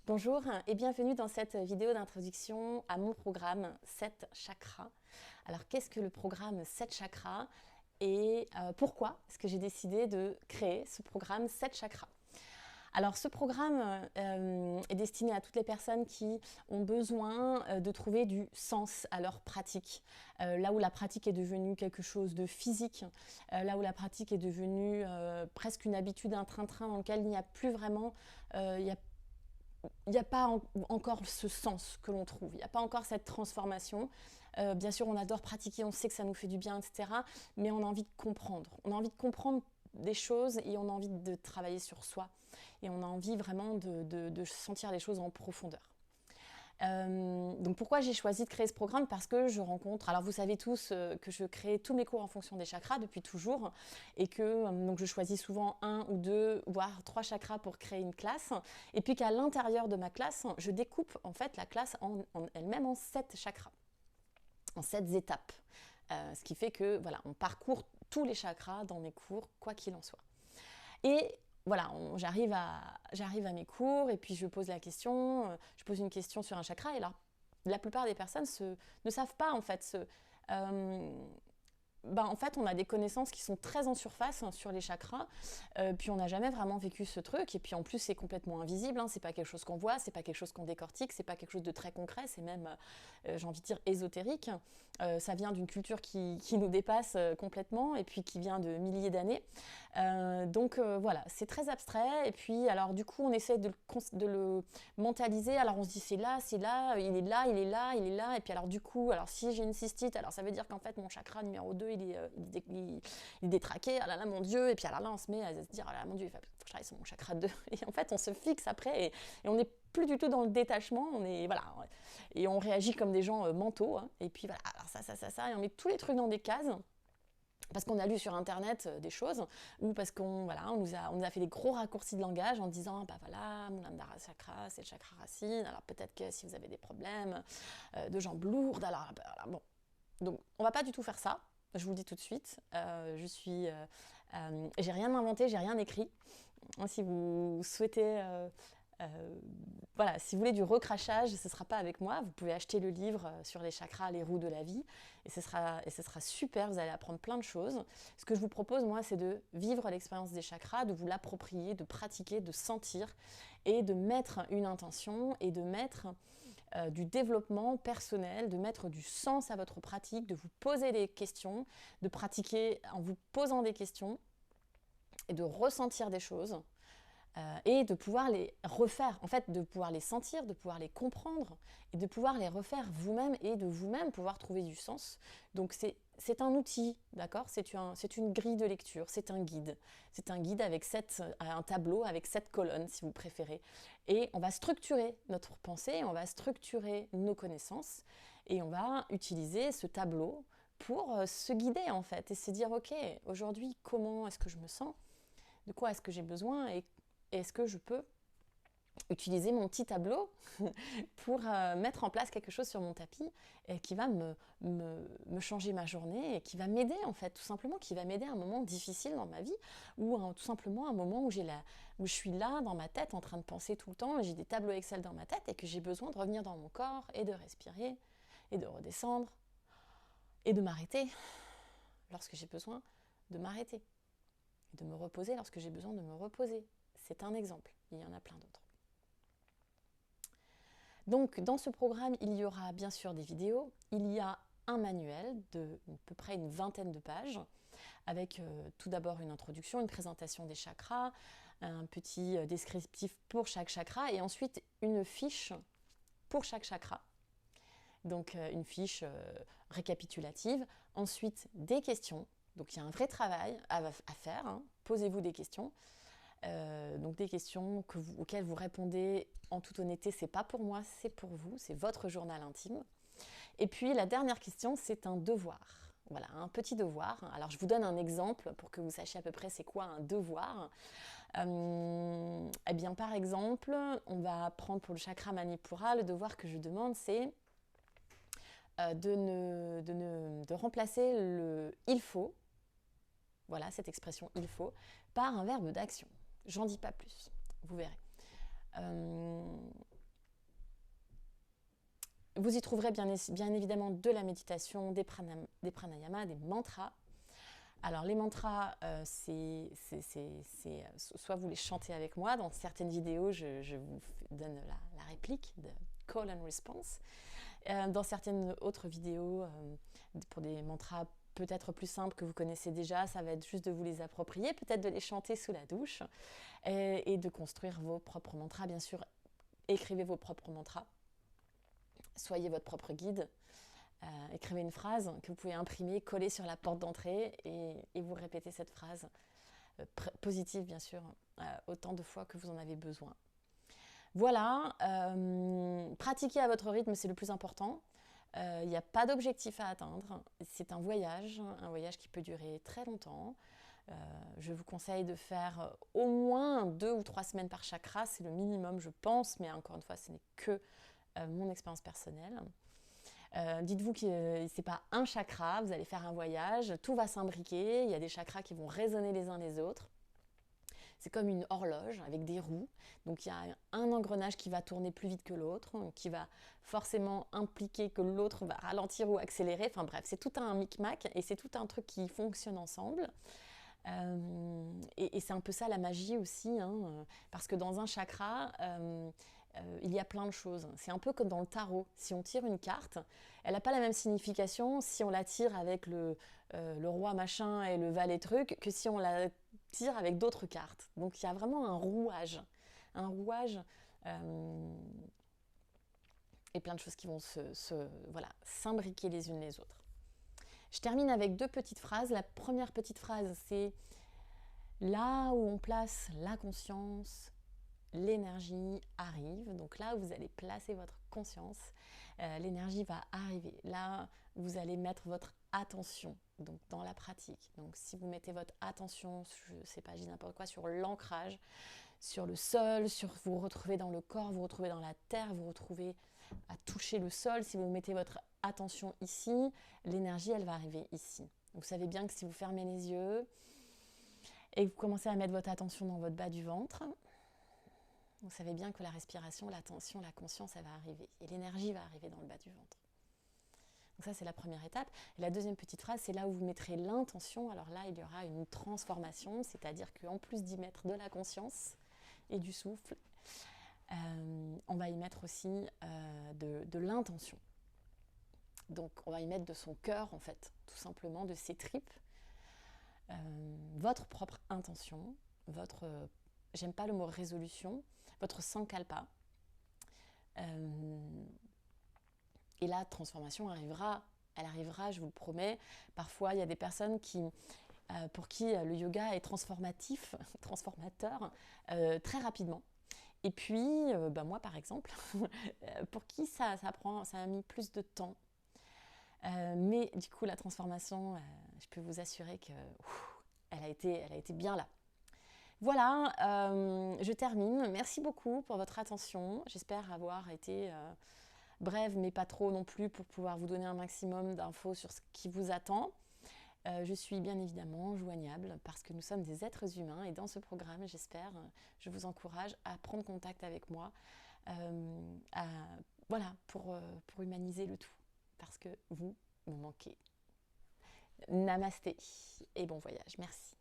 Bonjour et bienvenue dans cette vidéo d'introduction à mon programme 7 chakras. Alors qu'est-ce que le programme 7 chakras et pourquoi est-ce que j'ai décidé de créer ce programme 7 chakras? Alors ce programme est destiné à toutes les personnes qui ont besoin de trouver du sens à leur pratique. Là où la pratique est devenue quelque chose de physique, là où la pratique est devenue presque une habitude, un train-train dans lequel il n'y a plus vraiment, il n'y a pas encore ce sens que l'on trouve, il n'y a pas encore cette transformation. Bien sûr, on adore pratiquer, on sait que ça nous fait du bien, etc. Mais on a envie de comprendre. On a envie de comprendre des choses et on a envie de travailler sur soi. Et on a envie vraiment de sentir les choses en profondeur. Donc pourquoi j'ai choisi de créer ce programme? Parce que je rencontre, alors vous savez tous que je crée tous mes cours en fonction des chakras depuis toujours et que donc je choisis souvent un ou deux voire trois chakras pour créer une classe et puis qu'à l'intérieur de ma classe je découpe en fait la classe en elle-même en 7 chakras, en 7 étapes, ce qui fait que voilà, on parcourt tous les chakras dans mes cours quoi qu'il en soit. Et voilà, j'arrive à mes cours et puis je pose la question, je pose une question sur un chakra et alors la plupart des personnes ne savent pas en fait en fait, on a des connaissances qui sont très en surface sur les chakras, puis on n'a jamais vraiment vécu ce truc, et puis en plus c'est complètement invisible, hein, c'est pas quelque chose qu'on voit, c'est pas quelque chose qu'on décortique, c'est pas quelque chose de très concret, c'est même, j'ai envie de dire, ésotérique. Ça vient d'une culture qui nous dépasse complètement, et puis qui vient de milliers d'années. Donc voilà, c'est très abstrait, et puis alors du coup on essaie de le mentaliser, alors on se dit c'est là, il est là, il est là, il est là, et puis alors du coup, alors si j'ai une cystite, alors ça veut dire qu'en fait mon chakra numéro 2 il est détraqué, ah là là mon Dieu, et puis alors là on se met à se dire, ah là là mon Dieu, il faut que je travaille sur mon chakra 2, et en fait on se fixe après, et on n'est plus du tout dans le détachement, on est, voilà, et on réagit comme des gens mentaux, hein, et puis voilà, alors ça, et on met tous les trucs dans des cases, parce qu'on a lu sur internet des choses, ou parce qu'on voilà, on nous a fait des gros raccourcis de langage en disant bah voilà, Muladhara chakra, c'est le chakra racine, alors peut-être que si vous avez des problèmes de jambes lourdes, alors bon. Donc on va pas du tout faire ça, je vous le dis tout de suite. J'ai rien inventé, j'ai rien écrit. Si vous souhaitez voilà, si vous voulez du recrachage, ce ne sera pas avec moi. Vous pouvez acheter le livre sur les chakras, les roues de la vie, et ce sera super. Vous allez apprendre plein de choses. Ce que je vous propose, moi, c'est de vivre l'expérience des chakras, de vous l'approprier, de pratiquer, de sentir, et de mettre une intention, et de mettre du développement personnel, de mettre du sens à votre pratique, de vous poser des questions, de pratiquer en vous posant des questions, et de ressentir des choses. Et de pouvoir les refaire, en fait, de pouvoir les sentir, de pouvoir les comprendre, et de pouvoir les refaire vous-même, et de vous-même pouvoir trouver du sens. Donc c'est un outil, d'accord? C'est une grille de lecture, c'est un guide. C'est un guide avec un tableau avec 7 colonnes, si vous préférez. Et on va structurer notre pensée, on va structurer nos connaissances, et on va utiliser ce tableau pour se guider, en fait, et se dire, ok, aujourd'hui, comment est-ce que je me sens? De quoi est-ce que j'ai besoin? Et est-ce que je peux utiliser mon petit tableau pour mettre en place quelque chose sur mon tapis et qui va me changer ma journée et qui va m'aider en fait, tout simplement, qui va m'aider à un moment difficile dans ma vie ou tout simplement un moment où je suis là dans ma tête en train de penser tout le temps et j'ai des tableaux Excel dans ma tête et que j'ai besoin de revenir dans mon corps et de respirer et de redescendre et de m'arrêter lorsque j'ai besoin de m'arrêter et de me reposer lorsque j'ai besoin de me reposer. C'est un exemple, il y en a plein d'autres. Donc dans ce programme, il y aura bien sûr des vidéos, il y a un manuel de à peu près une vingtaine de pages, avec tout d'abord une introduction, une présentation des chakras, un petit descriptif pour chaque chakra, et ensuite une fiche pour chaque chakra. Donc une fiche récapitulative, ensuite des questions, donc il y a un vrai travail à faire, hein. Posez-vous des questions. Donc des questions auxquelles vous répondez en toute honnêteté, c'est pas pour moi, c'est pour vous, c'est votre journal intime. Et puis la dernière question, c'est un devoir. Voilà, un petit devoir. Alors je vous donne un exemple pour que vous sachiez à peu près c'est quoi un devoir. Eh bien par exemple, on va prendre pour le chakra Manipura, le devoir que je demande c'est de remplacer le il faut, voilà cette expression il faut, par un verbe d'action. J'en dis pas plus, vous verrez. Vous y trouverez bien évidemment de la méditation, des pranayamas, des mantras. Alors les mantras, soit vous les chantez avec moi, dans certaines vidéos je vous donne la réplique de call and response. Dans certaines autres vidéos, pour des mantras peut-être plus simples que vous connaissez déjà, ça va être juste de vous les approprier, peut-être de les chanter sous la douche et de construire vos propres mantras. Bien sûr, écrivez vos propres mantras, soyez votre propre guide. Écrivez une phrase que vous pouvez imprimer, coller sur la porte d'entrée et vous répétez cette phrase positive, bien sûr, autant de fois que vous en avez besoin. Voilà, pratiquez à votre rythme, c'est le plus important. Il n'y a pas d'objectif à atteindre. C'est un voyage qui peut durer très longtemps. Je vous conseille de faire au moins 2 ou 3 semaines par chakra, c'est le minimum, je pense, mais encore une fois, ce n'est que mon expérience personnelle. Dites-vous que ce n'est pas un chakra, vous allez faire un voyage, tout va s'imbriquer, il y a des chakras qui vont résonner les uns les autres. C'est comme une horloge avec des roues, donc il y a un engrenage qui va tourner plus vite que l'autre, qui va forcément impliquer que l'autre va ralentir ou accélérer, enfin bref, c'est tout un micmac et c'est tout un truc qui fonctionne ensemble. Et c'est un peu ça la magie aussi, parce que dans un chakra, il y a plein de choses. C'est un peu comme dans le tarot. Si on tire une carte, elle n'a pas la même signification si on la tire avec le roi machin et le valet truc que si on la tire avec d'autres cartes. Donc il y a vraiment un rouage et plein de choses qui vont s'imbriquer les unes les autres. Je termine avec 2 petites phrases. La première petite phrase, c'est là où on place la conscience, l'énergie arrive. Donc là où vous allez placer votre conscience, l'énergie va arriver. Là, vous allez mettre votre attention donc dans la pratique. Donc si vous mettez votre attention, je ne sais pas, je dis n'importe quoi, sur l'ancrage, sur le sol, vous vous retrouvez dans le corps, vous vous retrouvez dans la terre, vous vous retrouvez à toucher le sol. Si vous mettez votre attention ici, l'énergie, elle va arriver ici. Vous savez bien que si vous fermez les yeux et que vous commencez à mettre votre attention dans votre bas du ventre, vous savez bien que la respiration, l'attention, la conscience, elle va arriver. Et l'énergie va arriver dans le bas du ventre. Donc ça, c'est la première étape. Et la deuxième petite phrase, c'est là où vous mettrez l'intention. Alors là, il y aura une transformation, c'est-à-dire qu'en plus d'y mettre de la conscience et du souffle, on va y mettre aussi de l'intention. Donc on va y mettre de son cœur, en fait, tout simplement, de ses tripes. Votre propre intention, j'aime pas le mot résolution, votre sankalpa. Et la transformation arrivera, elle arrivera, je vous le promets. Parfois, il y a des personnes pour qui le yoga est transformateur, très rapidement. Et puis, moi par exemple, pour qui ça a mis plus de temps. Mais du coup, la transformation, je peux vous assurer qu'elle a été bien là. Voilà, je termine. Merci beaucoup pour votre attention. J'espère avoir été brève, mais pas trop non plus, pour pouvoir vous donner un maximum d'infos sur ce qui vous attend. Je suis bien évidemment joignable parce que nous sommes des êtres humains et dans ce programme, j'espère, je vous encourage à prendre contact avec moi pour humaniser le tout parce que vous me manquez. Namasté et bon voyage. Merci.